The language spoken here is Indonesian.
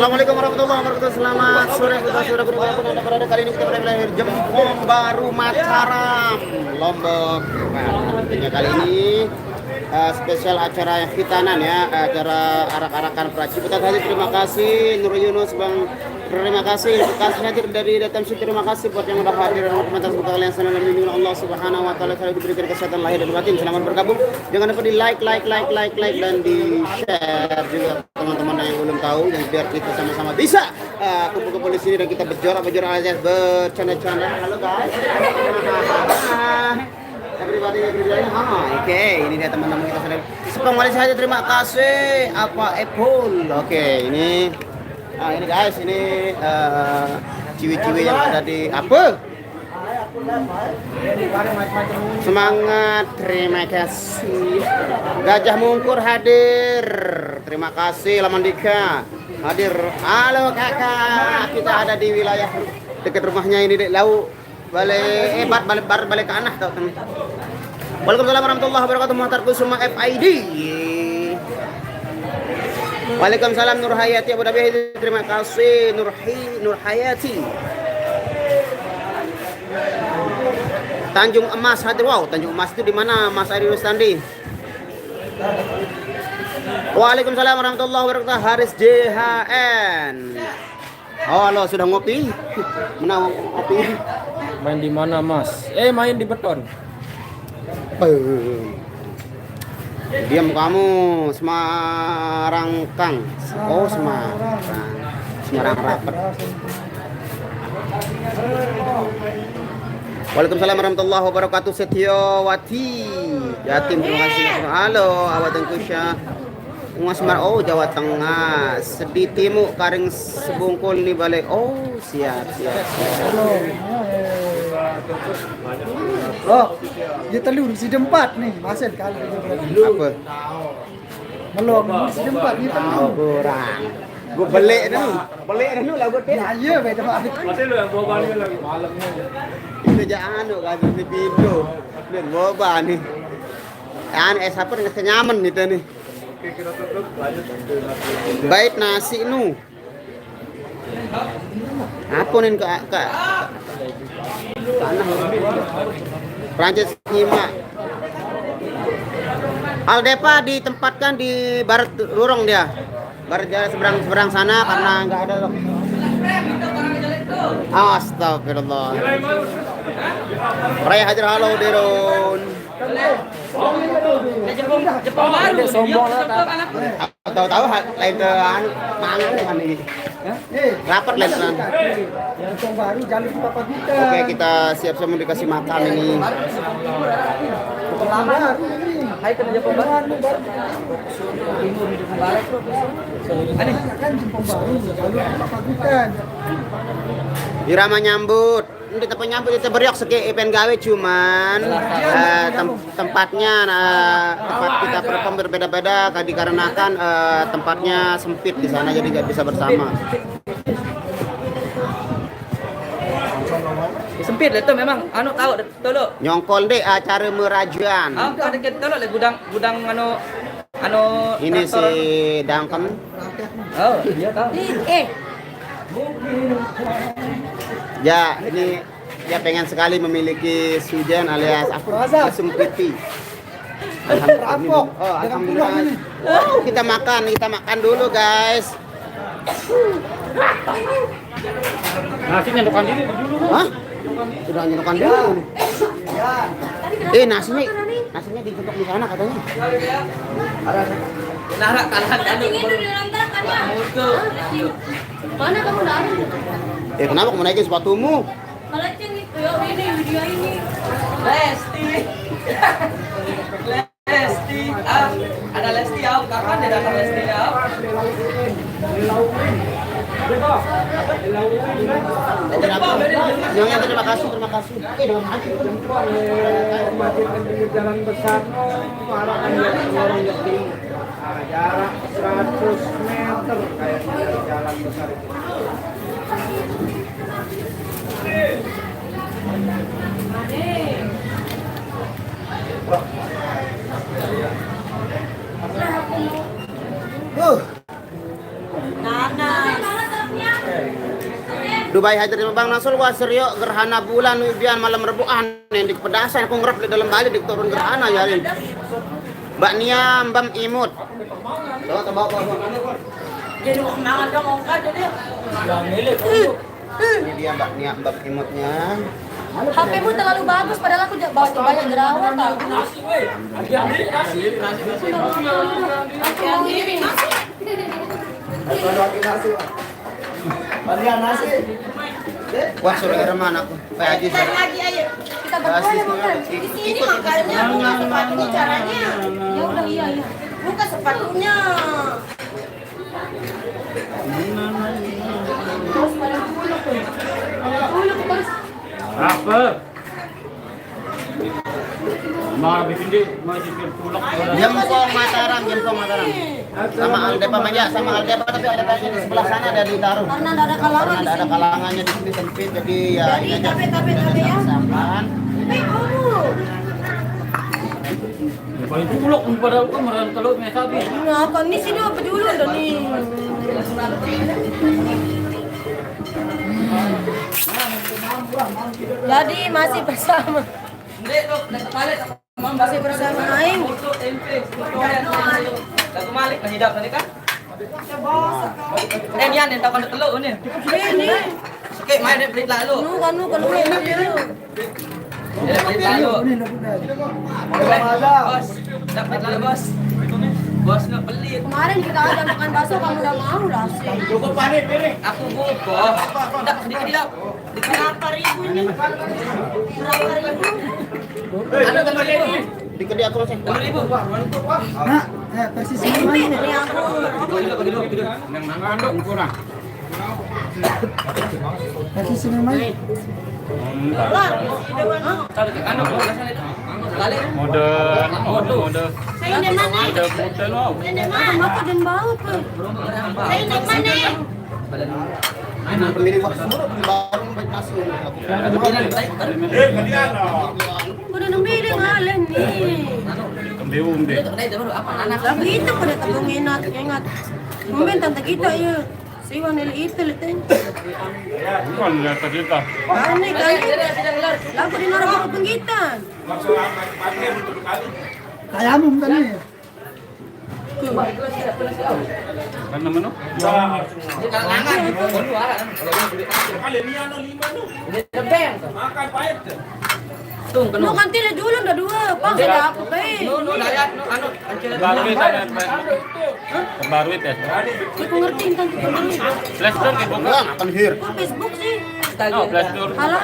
Assalamualaikum warahmatullahi wabarakatuh. Selamat sore saudara dimanapun Anda berada. Kali ini kita berada di Jempong Baru Mataram, Lombok. Nah, tentunya kali ini spesial acara hitanan ya, acara arak-arakan Praciputat Haji. Terima kasih Nur Yunus Bang. Terima kasih hadir dari Datam Sri. Terima kasih buat yang udah hadir dan komentar semoga kalian senang dan lindungi Allah Subhanahu wa taala, selalu diberikan kesehatan lahir dan batin. Selamat bergabung. Jangan lupa di like dan di share juga teman-teman yang belum tahu, dan biar kita sama-sama bisa kumpul-kumpul di sini dan kita berjorak alias bercanda-canda. Halo guys. Everybody. Oke, ini dia teman-teman kita sudah sepong saja. Terima kasih. Apa Apple? Oke, ini guys, ini ciwi-ciwi yang ada di apa? Semangat, terima kasih. Gajah Mungkur hadir. Terima kasih Lamandika hadir. Halo kakak, kita ada di wilayah dekat rumahnya ini di Lau. Balik ke anak tau. Waalaikumsalam warahmatullahi wabarakatuh. Muhtarku semua FID. Waalaikumsalam Nur Hayati Abu Dhabi. Terima kasih Nur Hayati. Tanjung Emas hadir. Wow, Tanjung Emas itu di mana Mas Ari Rustandi? Waalaikumsalam warahmatullahi wabarakatuh. Haris JHN. Halo, sudah ngopi? Mana ngopi? Main di mana Mas? Main di beton. Diam kamu, Semarang Kang. Oh, Semarang Rapet. Waalaikumsalam warahmatullahi wabarakatuh. Setiawati Jatim, terima kasih. Halo, Awat Kusya. Oh, Jawa Tengah. Seditimu karing sebungkul nih balik. Oh, siap. Oh, dia telur si dempat nih, masih kali apa? Melong si dempat ni telur. Kurang. Gue beli dulu lah gue teh. Ya, iya beda banget. Masih lu yang bawa balik lagi malamnya. Itu jangan lo kan di video. Dan boba nih. Es apa dengan kenyaman gitu nih. Baik nasi nu. Apa nih ke tanah Prancis nyimak. Aldepa ditempatkan di barat lorong dia. Barat jalan seberang sana karena nggak ada loh. Astagfirullah. Raya hadir halo Deron. Jepang baru sombong Tahu lain ke mangan ini. Rapat lain kan. Jepang baru jalan ke Papa kita. Oke, kita siap-siap mau dikasih makan ini. Lama ini. Hai ke Jepang baru. Timur di Jepang barat tuh. Ini kan Jepang baru jalan ke Papa kita. Irama nyambut. Ini tempat nyambut itu beriok segi event gawe cuman tempatnya tempat kita perform berbeda-beda dikarenakan tempatnya sempit di sana jadi nggak bisa bersama. Sempit itu memang tahu tolok. Nyongkol deh acara merajuan. Ada kita tolok le gudang Ini si Dangkem. Oh, iya tahu. Ya, ini dia pengen sekali memiliki sujan alias apa? Sumpiti. Alhamdulillah. Kita makan dulu, guys. Nasi nyentukan diri dulu. Hah? Sudah nyentukan dulu. Nasinya dibentuk di sana katanya. Narak kalah Mana kamu lari? Kenapa kamu naikin sepatumu? Kalau ceng itu ya ini video ini. Lesti, ada Lesti kapan dia datang Lesti Nyonya terima kasih. Dengan hati. Jalan besar arah lorong Jati. Jarak 100 meter kayaknya jalan besar itu. Nana. Dubai hadir di Bang Nasul wa seryo gerhana bulan ubian malam rebuan yang di pedasan aku ngerap di dalam bali di turun gerhana ya. Mbak Nia Mbam Imut. Bawa. Jadi mangan dong ongkar jadi. Ini dia Mbak Nia Mbam Imutnya. HP-mu terlalu bagus padahal aku bawa banyak jerawat tau. Balian nasi. Wah suruh kiriman aku. Pak Haji. Lagi ayo. Kita berdua ya makan. Di sini makannya buka sepatunya caranya. Ya udah iya. Buka sepatunya. Apa? Mau bikin dia, mau bikin pulang. Jempong Mataram. Sama Aldepa Manja, sama Aldepa tapi ada tadi di sebelah sana ada ditaruh. Karena enggak ada kalangan Karena di ada sini. kalangannya di sini sempit jadi ya Jadi ini aja. tapi ya. Sampaan. Paling pulang pada aku meran telur nih sabi. Nah, kan ini sini apa dulu dah nih. Jadi masih bersama. Masih bersama Aing. Lagu Malik kan hidup tadi kan? Nian yang tahu telur ni. Ini. Sikit main dia pelit lalu. Kanu kalau enak dia. Dia pelit lalu. Bos, dapat lalu bos. Bos nak pelit. Kemarin kita ada makan bakso kamu udah mau lah sih. Cukup panik piring. Aku bos. Tak sedikit dah. Berapa ribu ini? Berapa ribu? Ada tambah ribu. Dikit aku langsung. 2.000. Nah, persis ini. Ini aku. Yang mangan dong kurang. Persis ini main. Anak balik. Mode Saya ini mana? mode lo. Ini mana? Maka dan bau tuh. Saya ini mana? Pemilik waktu baru baik nasi. Udah nambili ngalen nih. Kembium deh. Lagu itu pada tabung ingat. Mungkin tante kita ya. Siwan nili itu litin. Bukan lihat kita. Aneh kan? Lagu di narang penggitan. Kayak mum tadi. Kan namanya? Lu kan tidak dulu udah dua. Bang ada apa be? Terbaruit ada. Terbaruit ya. Aku ngerti tante. Flash store ke buka. Enggak akan hir. Facebook sih. Oh, flash store. Halo.